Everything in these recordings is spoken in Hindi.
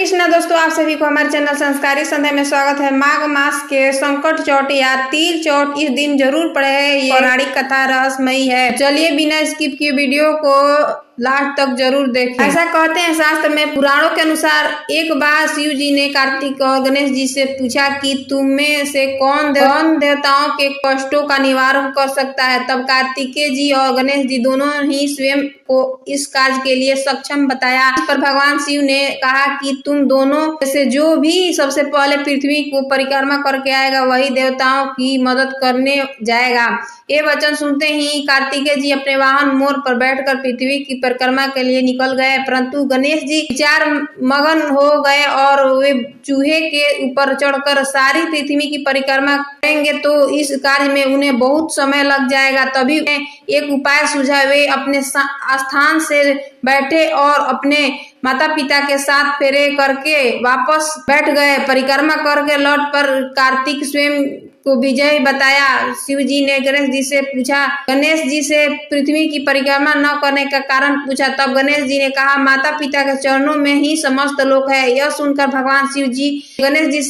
कृष्णा दोस्तों, आप सभी को हमारे चैनल संस्कारी संध्या में स्वागत है। माघ मास के संकट चौथ या तिल चौथ इस दिन जरूर पढ़े। ये पौराणिक कथा रहस्यमयी है। चलिए बिना स्किप किए वीडियो को लास्ट तक जरूर देखें। ऐसा कहते हैं शास्त्र में, पुराणों के अनुसार एक बार शिव जी ने कार्तिक और गणेश जी से पूछा कि तुम में से कौन देवताओं के कष्टों का निवारण कर सकता है। तब कार्तिकेय जी और गणेश जी दोनों ही स्वयं को इस कार्य के लिए सक्षम बताया। इस पर भगवान शिव ने कहा कि तुम दोनों से जो भी सबसे पहले पृथ्वी को परिक्रमा करके आएगा वही देवताओं की मदद करने जाएगा। ये वचन सुनते ही कार्तिकेय जी अपने वाहन मोर पर बैठकर पृथ्वी की परिक्रमा के लिए निकल गए, परंतु गणेश जी विचार मगन हो गए और वे चूहे के ऊपर चढ़कर सारी पृथ्वी की परिक्रमा करेंगे तो इस कार्य में उन्हें बहुत समय लग जाएगा। तभी एक उपाय सूझा। वे अपने स्थान से बैठे और अपने माता पिता के साथ फेरे करके वापस बैठ गए। परिक्रमा करके लौट पर कार्तिक स्वयं को विजय बताया। शिव जी ने गणेश जी से पूछा, गणेश जी से पृथ्वी की परिक्रमा न करने का कारण पूछा। तब गणेश जी ने कहा, माता पिता के चरणों में ही समस्त लोक है। यह सुनकर भगवान शिव जी गणेश जी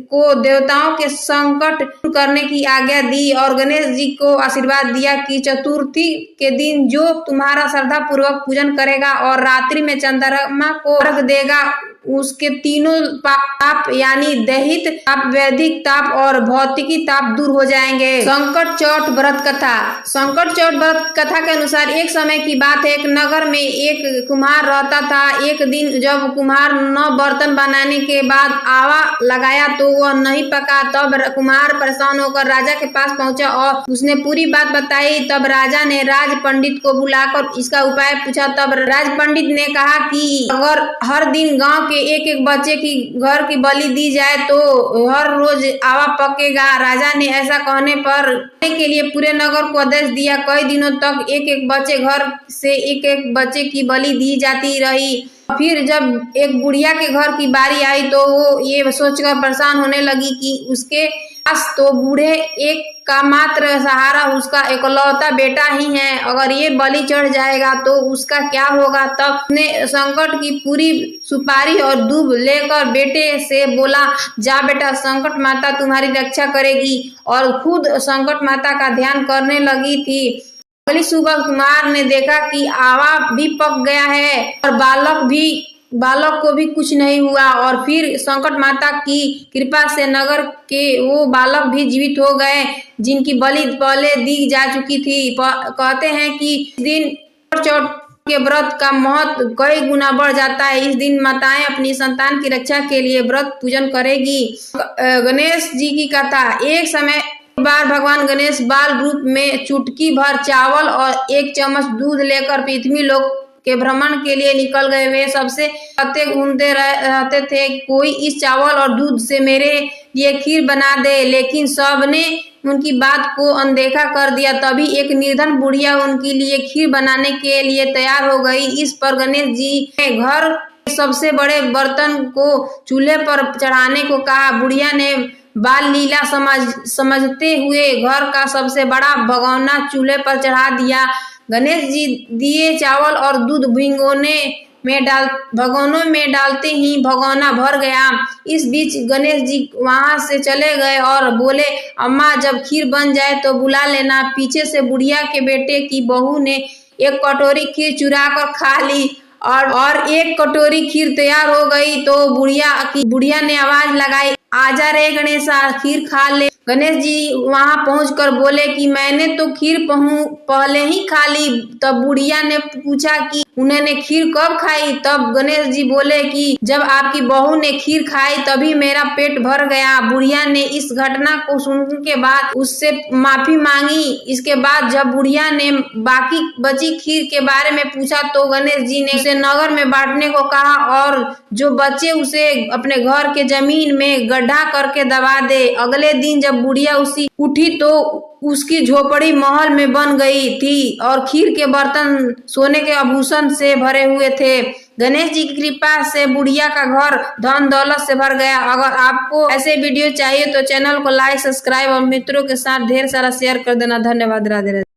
को देवताओं के संकट दूर करने की आज्ञा दी और गणेश जी को आशीर्वाद दिया कि चतुर्थी के दिन जो तुम्हारा श्रद्धा पूर्वक पूजन करेगा और रात्रि में चंद्रमा को अर्घ देगा उसके तीनों ताप यानी दैहिक ताप, वैदिक ताप और भौतिकी ताप दूर हो जाएंगे। संकट चौथ व्रत कथा। संकट चौथ व्रत कथा के अनुसार एक समय की बात है, एक नगर में एक कुम्हार रहता था। एक दिन जब कुम्हार न बर्तन बनाने के बाद आवा लगाया तो वह नहीं पका। तब कुम्हार परेशान होकर राजा के पास पहुंचा और उसने पूरी बात बताई। तब राजा ने राज पंडित को बुलाकर इसका उपाय पूछा। तब राज पंडित ने कहा कि अगर हर दिन गांव के एक एक बच्चे की घर की बलि दी जाए तो हर रोज आवा पकेगा। राजा ने ऐसा कहने पर के लिए पूरे नगर को आदेश दिया। कई दिनों तक एक एक बच्चे घर से एक एक बच्चे की बलि दी जाती रही। फिर जब एक बुढ़िया के घर की बारी आई तो वो ये सोचकर परेशान होने लगी कि उसके पास तो बूढ़े एक का मात्र सहारा उसका इकलौता बेटा ही है। अगर ये बलि चढ़ जाएगा तो उसका क्या होगा। तब उसने संकट की पूरी सुपारी और दूब लेकर बेटे से बोला, जा बेटा, संकट माता तुम्हारी रक्षा करेगी। और खुद संकट माता का ध्यान करने लगी थी। अगली सुबह कुमार ने देखा कि आवा भी पक गया है और बालक को भी कुछ नहीं हुआ। और फिर संकट माता की कृपा से नगर के वो बालक भी जीवित हो गए जिनकी बलि पहले दी जा चुकी थी। कहते हैं कि इस दिन चौथ के व्रत का महत्व कई गुना बढ़ जाता है। इस दिन माताएं अपनी संतान की रक्षा के लिए व्रत पूजन करेगी। गणेश जी की कथा। एक समय बार भगवान गणेश बाल रूप में चुटकी भर चावल और एक चम्मच दूध लेकर पृथ्वी लोक के भ्रमण के लिए निकल गए। वे सबसे पत्ते घूमते रहते थे, कोई इस चावल और दूध से मेरे लिए खीर बना दे, लेकिन सबने उनकी बात को अनदेखा कर दिया। तभी एक निर्धन बुढ़िया उनके लिए खीर बनाने के लिए तैयार हो गई। इस पर गणेश जी ने घर के सबसे बड़े बर्तन को चूल्हे पर चढ़ाने को कहा। बुढ़िया ने बाल लीला समझते हुए घर का सबसे बड़ा भगोना चूल्हे पर चढ़ा दिया। गणेश जी दिए चावल और दूध भगोनों में डालते ही भगोना भर गया। इस बीच गणेश जी वहां से चले गए और बोले, अम्मा, जब खीर बन जाए तो बुला लेना। पीछे से बुढ़िया के बेटे की बहू ने एक कटोरी खीर चुरा कर खा ली और एक कटोरी खीर तैयार हो गई तो बुढ़िया ने आवाज लगाई, आजा रे गणेशा, खीर खा ले। गणेश जी वहां पहुंचकर बोले कि मैंने तो खीर पहले ही खा ली। तब बुढ़िया ने पूछा कि उन्होंने खीर कब खाई। तब गणेश जी बोले कि जब आपकी बहू ने खीर खाई तभी मेरा पेट भर गया। बुढ़िया ने इस घटना को सुनने के बाद उससे माफी मांगी। इसके बाद जब बुढ़िया ने बाकी बची खीर के बारे में पूछा तो गणेश जी ने उसे नगर में बांटने को कहा और जो बच्चे उसे अपने घर के जमीन में गड्ढा करके दबा दे। अगले दिन जब बुढ़िया उठी तो उसकी झोपड़ी महल में बन गई थी और खीर के बर्तन सोने के आभूषण से भरे हुए थे। गणेश जी की कृपा से बुढ़िया का घर धन दौलत से भर गया। अगर आपको ऐसे वीडियो चाहिए तो चैनल को लाइक, सब्सक्राइब और मित्रों के साथ ढेर सारा शेयर कर देना। धन्यवाद। राधे राधे।